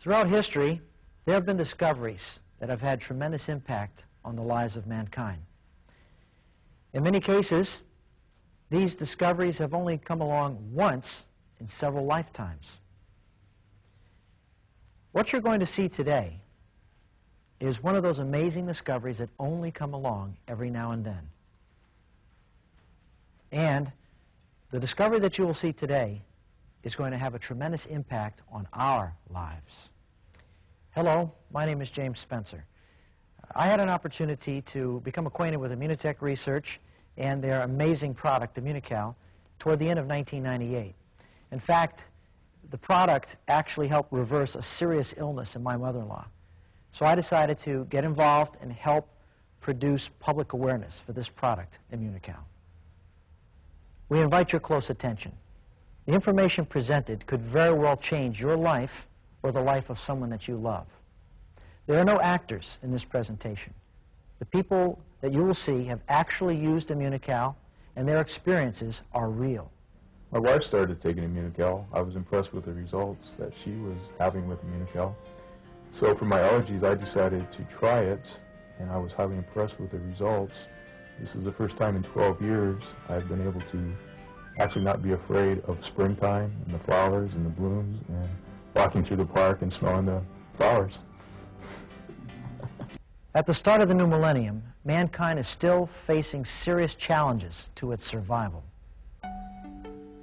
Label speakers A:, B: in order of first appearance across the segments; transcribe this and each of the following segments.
A: Throughout history, there have been discoveries that have had tremendous impact on the lives of mankind. In many cases, these discoveries have only come along once in several lifetimes. What you're going to see today is one of those amazing discoveries that only come along every now and then. And the discovery that you will see today is going to have a tremendous impact on our lives. Hello, my name is James Spencer. I had an opportunity to become acquainted with Immunotech Research and their amazing product, Immunocal, toward the end of 1998. In fact, the product actually helped reverse a serious illness in my mother-in-law. So I decided to get involved and help produce public awareness for this product, Immunocal. We invite your close attention. The information presented could very well change your life or the life of someone that you love. There are no actors in this presentation. The people that you will see have actually used Immunocal, and their experiences are real.
B: My wife started taking Immunocal. I was impressed with the results that she was having with Immunocal. So for my allergies, I decided to try it, and I was highly impressed with the results. This is the first time in 12 years I've been able to actually not be afraid of springtime and the flowers and the blooms and walking through the park and smelling the flowers.
A: At the start of the new millennium, mankind is still facing serious challenges to its survival.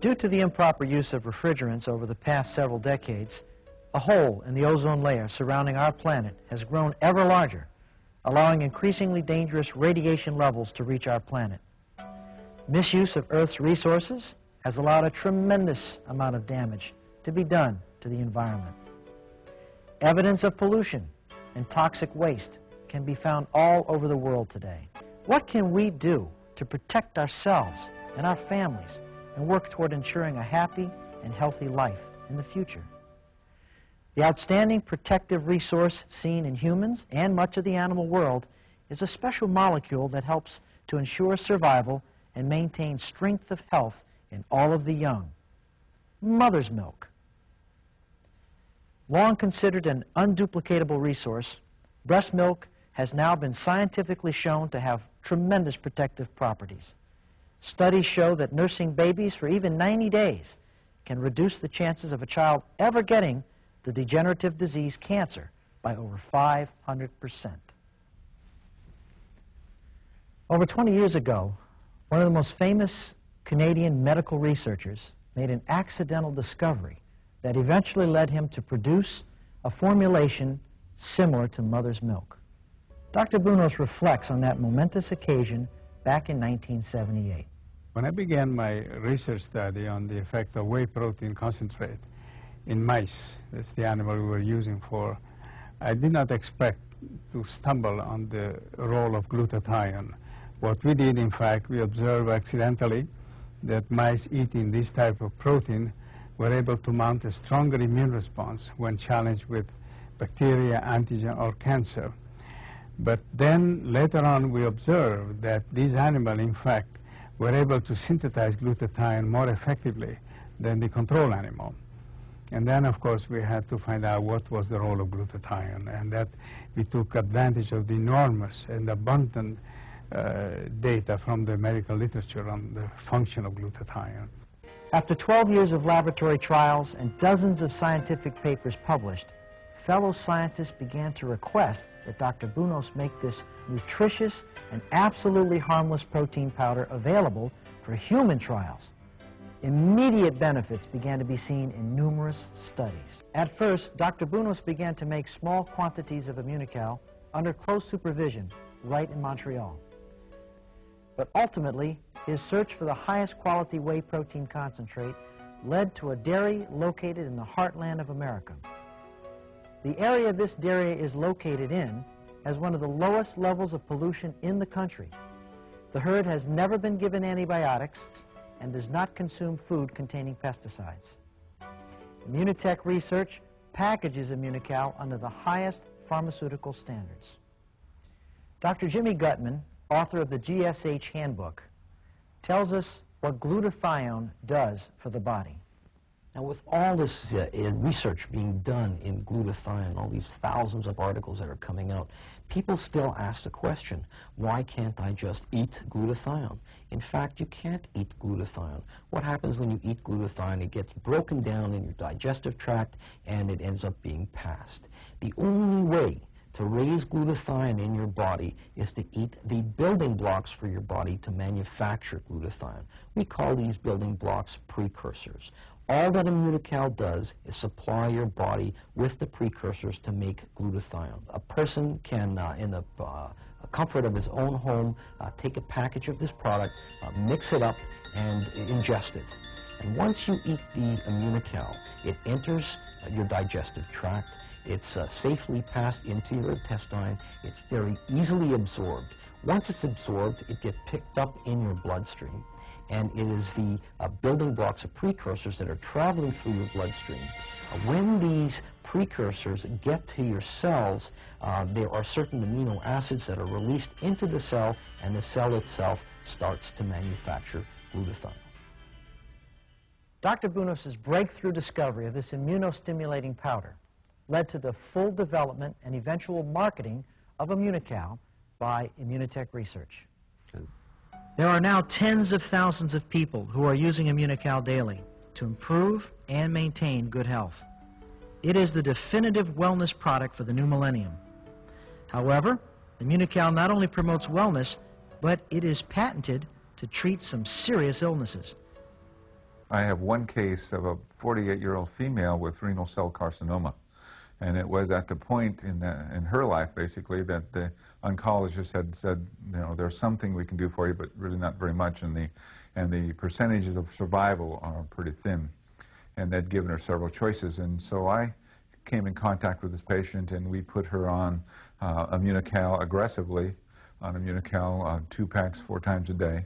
A: Due to the improper use of refrigerants over the past several decades, a hole in the ozone layer surrounding our planet has grown ever larger, allowing increasingly dangerous radiation levels to reach our planet. Misuse of Earth's resources has allowed a tremendous amount of damage to be done to the environment. Evidence of pollution and toxic waste can be found all over the world today. What can we do to protect ourselves and our families and work toward ensuring a happy and healthy life in the future? The outstanding protective resource seen in humans and much of the animal world is a special molecule that helps to ensure survival and maintain strength of health in all of the young: mother's milk. Long considered an unduplicatable resource, breast milk has now been scientifically shown to have tremendous protective properties. Studies show that nursing babies for even 90 days can reduce the chances of a child ever getting the degenerative disease cancer by over 500%. Over 20 years ago, one of the most famous Canadian medical researchers made an accidental discovery that eventually led him to produce a formulation similar to mother's milk. Dr. Bunos reflects on that momentous occasion back in 1978.
C: When I began my research study on the effect of whey protein concentrate in mice, that's the animal we were using for, I did not expect to stumble on the role of glutathione. What we did, in fact, we observed accidentally that mice eating this type of protein were able to mount a stronger immune response when challenged with bacteria, antigen, or cancer. But then later on we observed that these animals, in fact, were able to synthesize glutathione more effectively than the control animal. And then, of course, we had to find out what was the role of glutathione, and that we took advantage of the enormous and abundant data from the medical literature on the function of glutathione.
A: After 12 years of laboratory trials and dozens of scientific papers published, fellow scientists began to request that Dr. Bunos make this nutritious and absolutely harmless protein powder available for human trials. Immediate benefits began to be seen in numerous studies. At first, Dr. Bunos began to make small quantities of Immunocal under close supervision right in Montreal. But ultimately, his search for the highest quality whey protein concentrate led to a dairy located in the heartland of America. The area this dairy is located in has one of the lowest levels of pollution in the country. The herd has never been given antibiotics and does not consume food containing pesticides. Immunotech Research packages Immunocal under the highest pharmaceutical standards. Dr. Jimmy Gutman, author of the GSH Handbook, tells us what glutathione does for the body.
D: Now, with all this research being done in glutathione, all these thousands of articles that are coming out, people still ask the question, why can't I just eat glutathione? In fact, you can't eat glutathione. What happens when you eat glutathione? It gets broken down in your digestive tract, and it ends up being passed. The only way to raise glutathione in your body is to eat the building blocks for your body to manufacture glutathione. We call these building blocks precursors. All that Immunocal does is supply your body with the precursors to make glutathione. A person can, in the comfort of his own home, take a package of this product, mix it up, and ingest it. And once you eat the Immunocal, it enters your digestive tract. It's safely passed into your intestine. It's very easily absorbed. Once it's absorbed, it gets picked up in your bloodstream. And it is the building blocks of precursors that are traveling through your bloodstream. When these precursors get to your cells, there are certain amino acids that are released into the cell, and the cell itself starts to manufacture glutathione.
A: Dr. Bunos's breakthrough discovery of this immunostimulating powder led to the full development and eventual marketing of Immunocal by Immunotech Research. There are now tens of thousands of people who are using Immunocal daily to improve and maintain good health. It is the definitive wellness product for the new millennium. However, Immunocal not only promotes wellness, but it is patented to treat some serious illnesses.
E: I have one case of a 48-year-old female with renal cell carcinoma. And it was at the point in her life, basically, that the oncologist had said, you know, there's something we can do for you, but really not very much, and the percentages of survival are pretty thin. And they'd given her several choices. And so I came in contact with this patient, and we put her on Immunocal aggressively, on Immunocal 2 packs 4 times a day.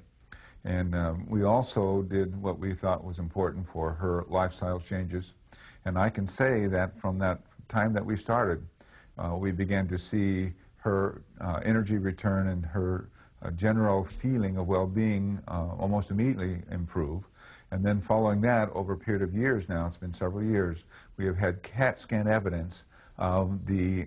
E: And we also did what we thought was important for her lifestyle changes. And I can say that from that time that we started, we began to see her energy return and her general feeling of well-being almost immediately improve. And then following that, over a period of years now, it's been several years, we have had CAT scan evidence of the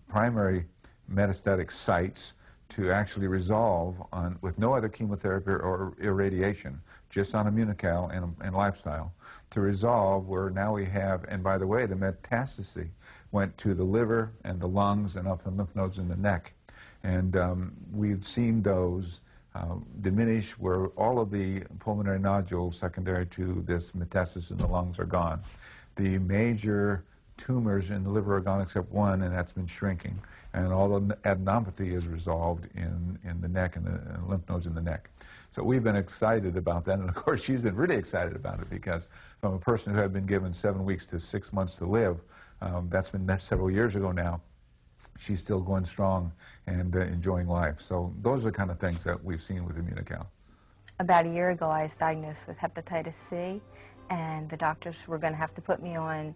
E: primary metastatic sites to actually resolve with no other chemotherapy or irradiation, just on Immunocal and lifestyle, to resolve where now we have, and by the way, the metastasis went to the liver and the lungs and up the lymph nodes in the neck. And we've seen those diminish where all of the pulmonary nodules secondary to this metastasis in the lungs are gone. The major tumors in the liver are gone except one, and that's been shrinking. And all the adenopathy is resolved in the neck and the lymph nodes in the neck. So we've been excited about that, and of course she's been really excited about it, because from a person who had been given 7 weeks to 6 months to live, that's been several years ago now, she's still going strong and enjoying life. So those are the kind of things that we've seen with Immunocal.
F: About a year ago, I was diagnosed with hepatitis C, and the doctors were going to have to put me on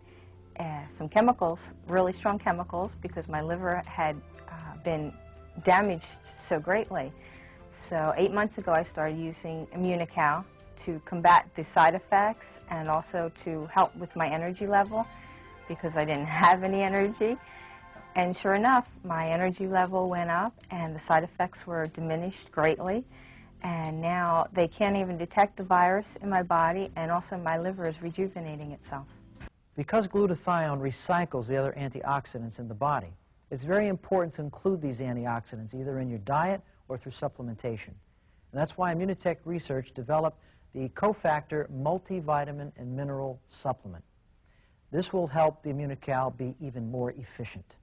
F: some chemicals, really strong chemicals, because my liver had been damaged so greatly. So 8 months ago, I started using Immunocal to combat the side effects and also to help with my energy level, because I didn't have any energy. And sure enough, my energy level went up and the side effects were diminished greatly. And now they can't even detect the virus in my body, and also my liver is rejuvenating itself.
A: Because glutathione recycles the other antioxidants in the body, it's very important to include these antioxidants either in your diet or through supplementation. And that's why Immunotech Research developed the Cofactor multivitamin and mineral supplement. This will help the Immunocal be even more efficient.